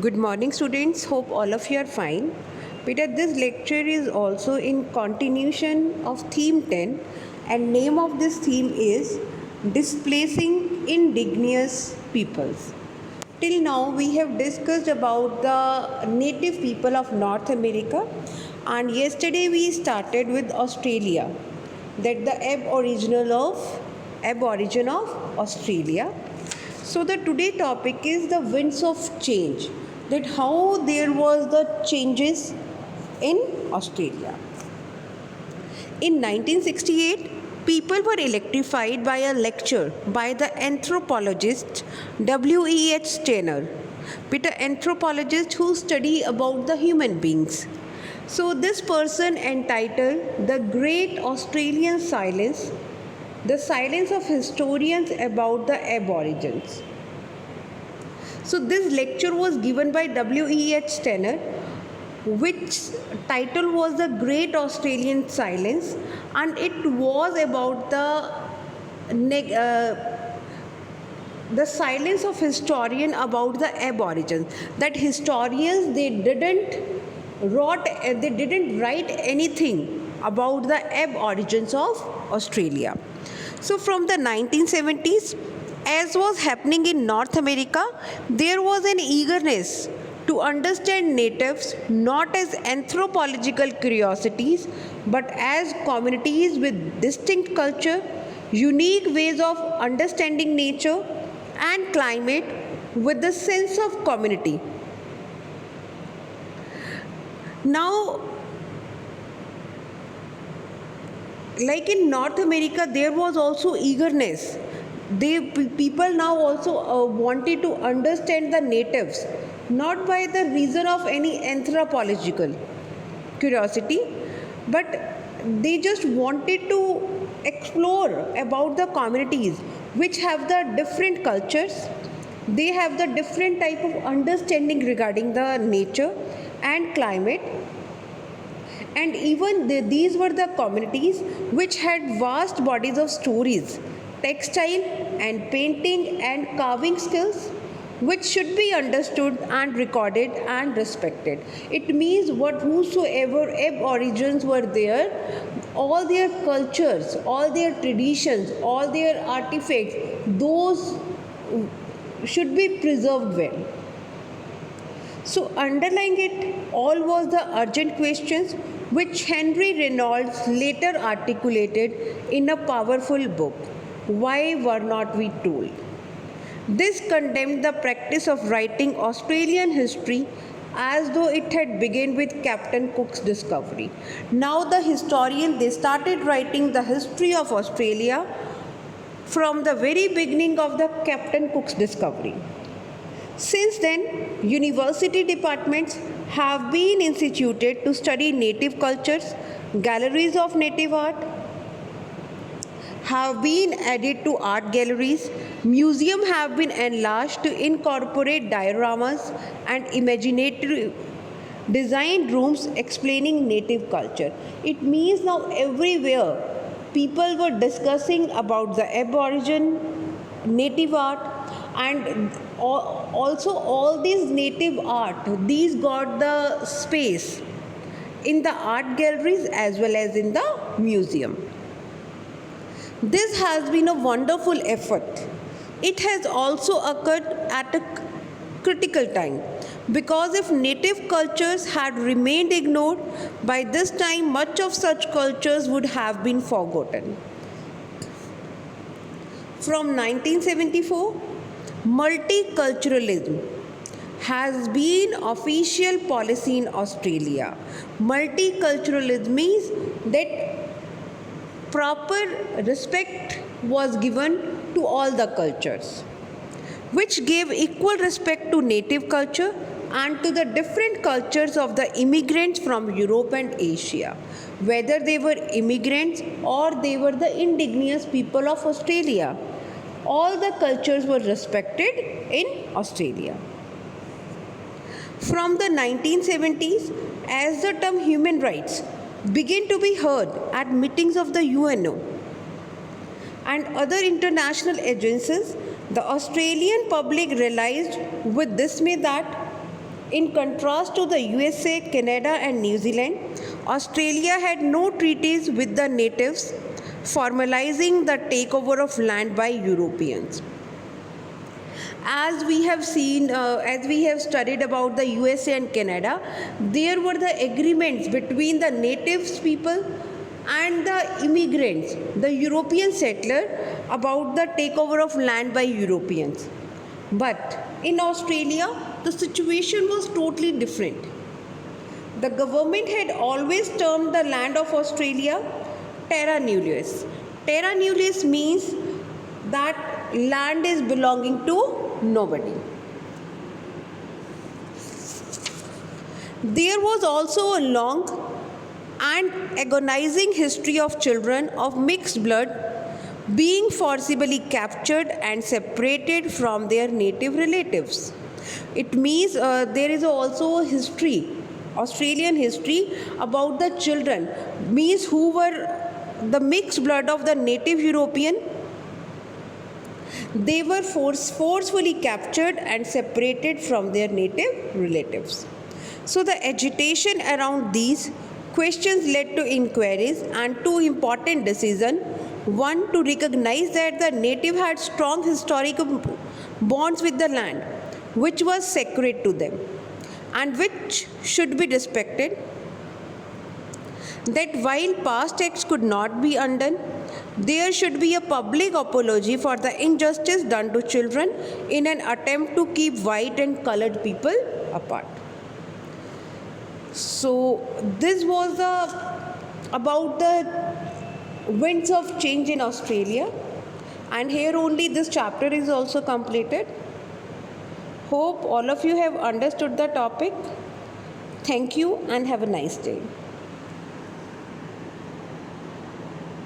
Good morning, students. Hope all of you are fine. Peter, this lecture is also in continuation of theme 10, and name of this theme is Displacing Indigenous Peoples. Till now, we have discussed about the native people of North America, and yesterday we started with Australia, that the aborigine of Australia. So the today topic is the winds of change, that how there was the changes in Australia. In 1968, people were electrified by a lecture by the anthropologist W.E.H. Steiner, Peter, anthropologist who study about the human beings. So this person entitled The Great Australian Silence, the silence of historians about the aborigines. So this lecture was given by W.E.H. Steiner, which title was The Great Australian Silence, and it was about the silence of historian about the aborigines. That historians they didn't write anything about the aborigines of Australia. So from the 1970s, as was happening in North America, there was an eagerness to understand natives not as anthropological curiosities but as communities with distinct culture, unique ways of understanding nature and climate with the sense of community. Now, like in North America, there was also eagerness. People now also wanted to understand the natives, not by the reason of any anthropological curiosity, but they just wanted to explore about the communities which have the different cultures. They have the different type of understanding regarding the nature and climate, and even these were the communities which had vast bodies of stories, textile and painting and carving skills, which should be understood and recorded and respected. It means whosoever aborigines were there, all their cultures, all their traditions, all their artifacts, those should be preserved well. So underlying it all was the urgent questions which Henry Reynolds later articulated in a powerful book, Why Were Not We Told? This condemned the practice of writing Australian history as though it had begun with Captain Cook's discovery. Now the historian, they started writing the history of Australia from the very beginning of the Captain Cook's discovery. Since then, university departments have been instituted to study native cultures, galleries of native art have been added to art galleries, museums have been enlarged to incorporate dioramas and imaginative designed rooms explaining native culture. It means now everywhere people were discussing about the aborigine native art, and also all these native art, these got the space in the art galleries as well as in the museum. This has been a wonderful effort. It has also occurred at a critical time, because if native cultures had remained ignored, by this time much of such cultures would have been forgotten. From 1974, multiculturalism has been official policy in Australia. Multiculturalism means that proper respect was given to all the cultures, which gave equal respect to native culture and to the different cultures of the immigrants from Europe and Asia, whether they were immigrants or they were the indigenous people of Australia. All the cultures were respected in Australia. From the 1970s, as the term human rights began to be heard at meetings of the UNO and other international agencies, the Australian public realized with dismay that In contrast to the USA, Canada, and New Zealand, Australia had no treaties with the natives, formalizing the takeover of land by Europeans. As we have seen, as we have studied about the USA and Canada, there were the agreements between the natives people and the immigrants, the European settler, about the takeover of land by Europeans. But in Australia, the situation was totally different. The government had always termed the land of Australia terra nullius. Terra nullius means that land is belonging to nobody. There was also a long and agonizing history of children of mixed blood being forcibly captured and separated from their native relatives. It means there is also a history, Australian history, about the children, means who were the mixed blood of the native European. They were forcefully captured and separated from their native relatives. So the agitation around these questions led to inquiries and two important decisions. One, to recognize that the native had strong historical bonds with the land, which was sacred to them and which should be respected. That while past acts could not be undone, there should be a public apology for the injustice done to children in an attempt to keep white and colored people apart. So this was about the winds of change in Australia, and here only this chapter is also completed. Hope all of you have understood the topic. Thank you and have a nice day.